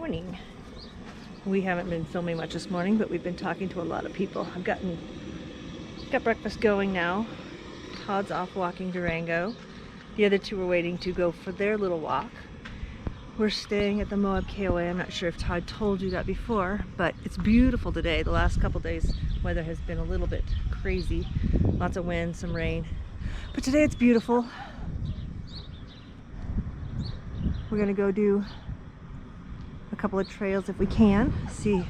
morning. We haven't been filming much this morning, but we've been talking to a lot of people. I've got breakfast going now. Todd's off walking Durango. The other two are waiting to go for their little walk. We're staying at the Moab KOA. I'm not sure if Todd told you that before, but it's beautiful today. The last couple days weather has been a little bit crazy. Lots of wind, some rain. But today it's beautiful. We're gonna go do a couple of trails if we can. See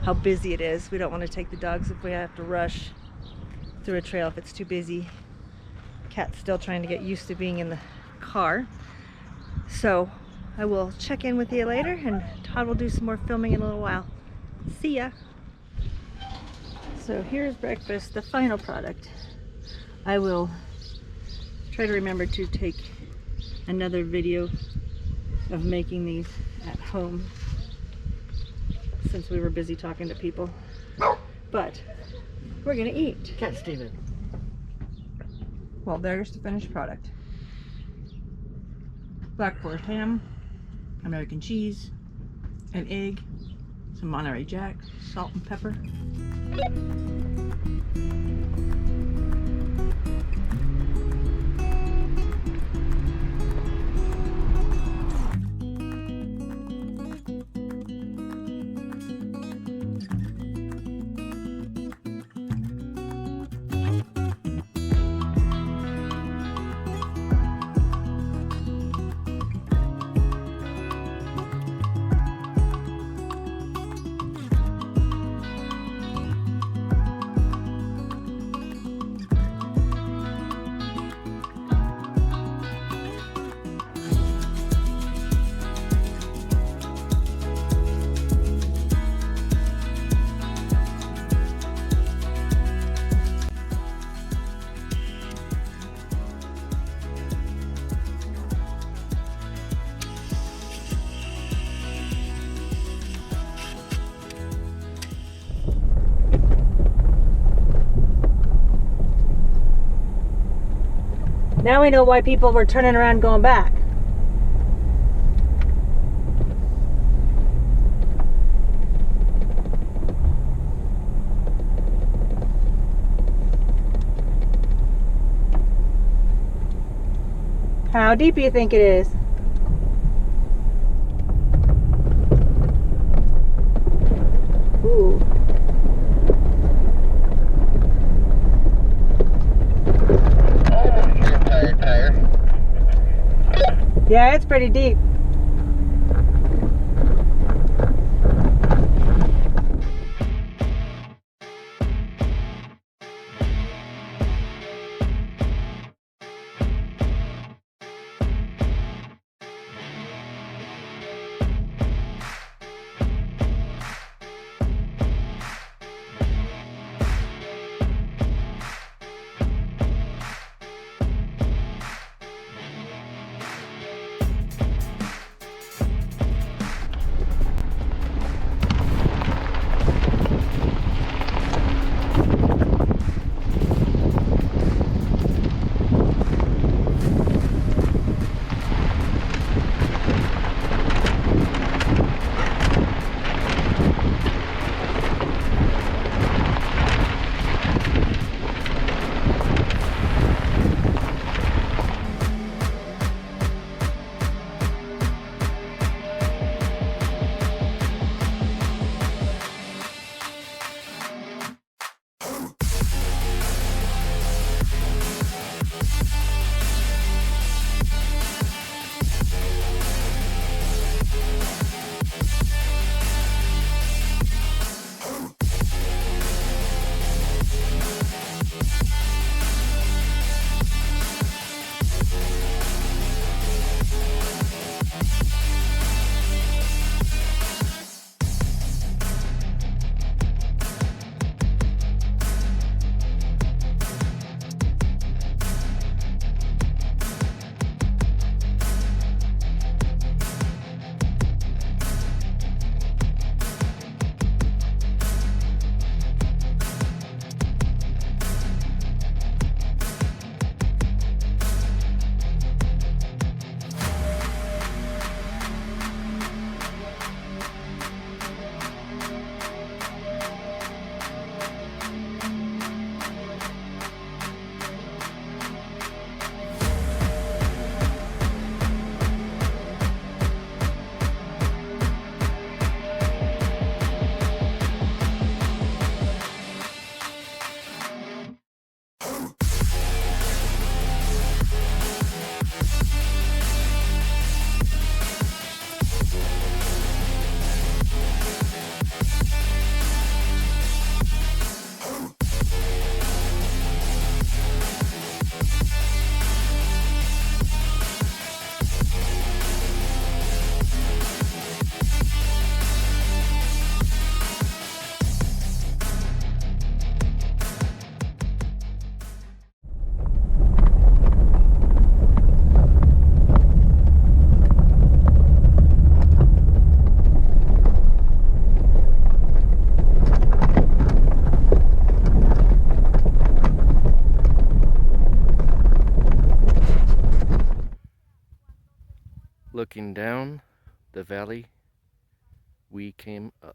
how busy it is. We don't want to take the dogs if we have to rush through a trail if it's too busy. Cat's still trying to get used to being in the car. So I will check in with you later, and Todd will do some more filming in a little while. See ya. So here's breakfast, the final product. I will try to remember to take another video of making these at home since we were busy talking to people. But we're gonna eat. Cat Steven. Well, there's the finished product. Black forest ham, American cheese, an egg, some Monterey Jack, salt and pepper. Now we know why people were turning around and going back. How deep do you think it is? Ooh. Yeah, it's pretty deep. the valley we came up.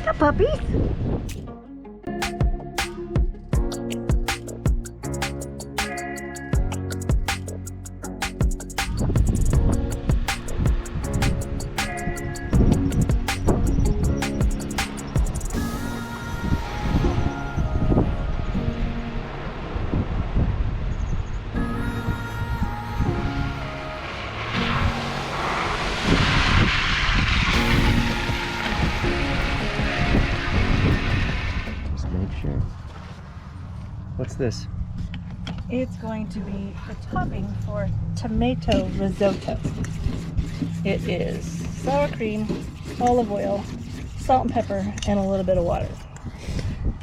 The puppies. Sure. What's this? It's going to be the topping for tomato risotto. It is sour cream, olive oil, salt and pepper, and a little bit of water.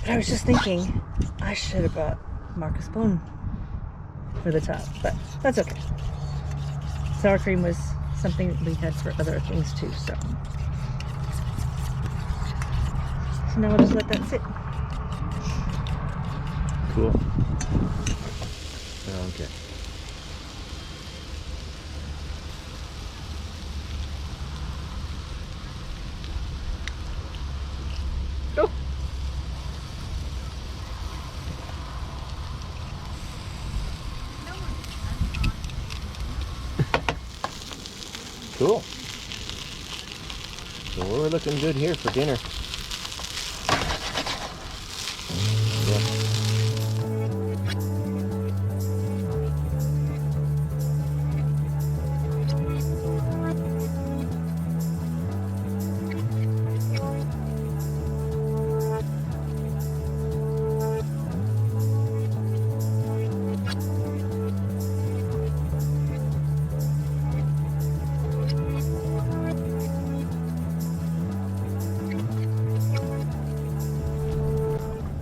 But I was just thinking I should have brought Marcus Spoon for the top, but that's okay. Sour cream was something that we had for other things too, so now we'll just let that sit. Cool. Okay. Oh. Cool. So we're looking good here for dinner.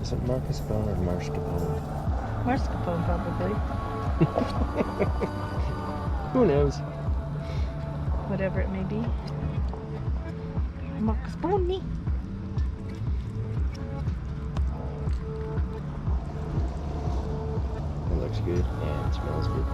Is it Marcus Bone or Marshcapone? Mascarpone, probably. Who knows? Whatever it may be. Marcus Bone. It looks good and smells good.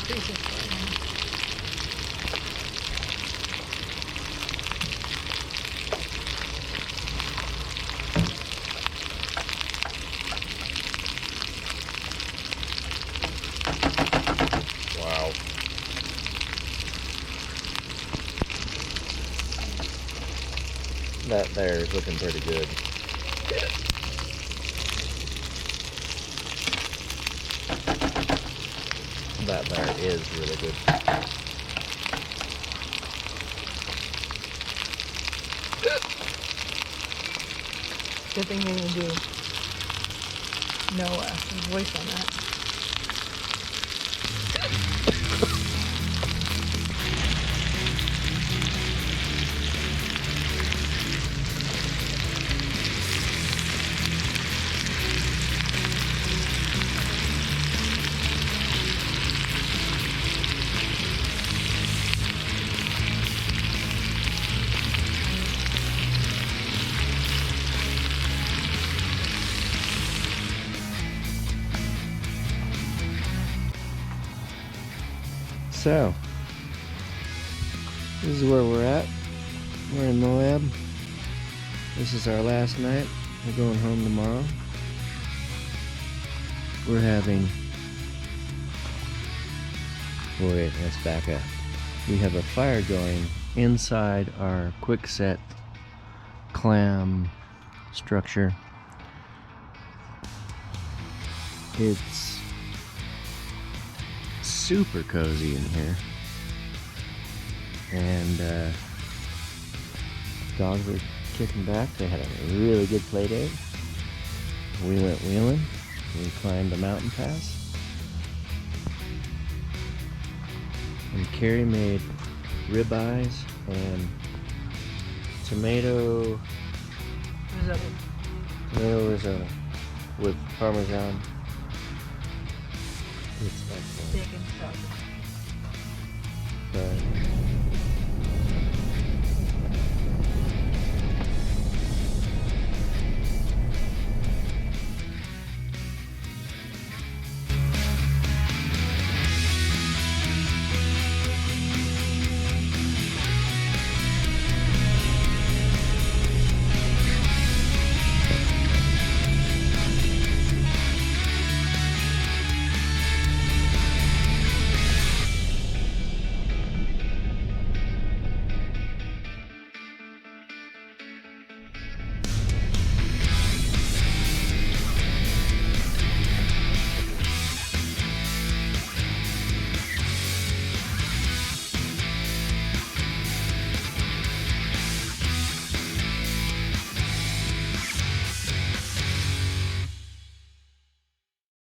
Wow. That there is looking pretty good. That there is really good. Good thing they didn't do no voice on that. So, this is where we're at. We're in Moab. This is our last night. We're going home tomorrow. We're having... Wait, let's back up. We have a fire going inside our quick-set clam structure. It's super cozy in here, and dogs were kicking back. They had a really good play date. We went wheeling. We climbed a mountain pass, and Carrie made ribeyes and tomato risotto with Parmesan. It's excellent. Bacon sausage. But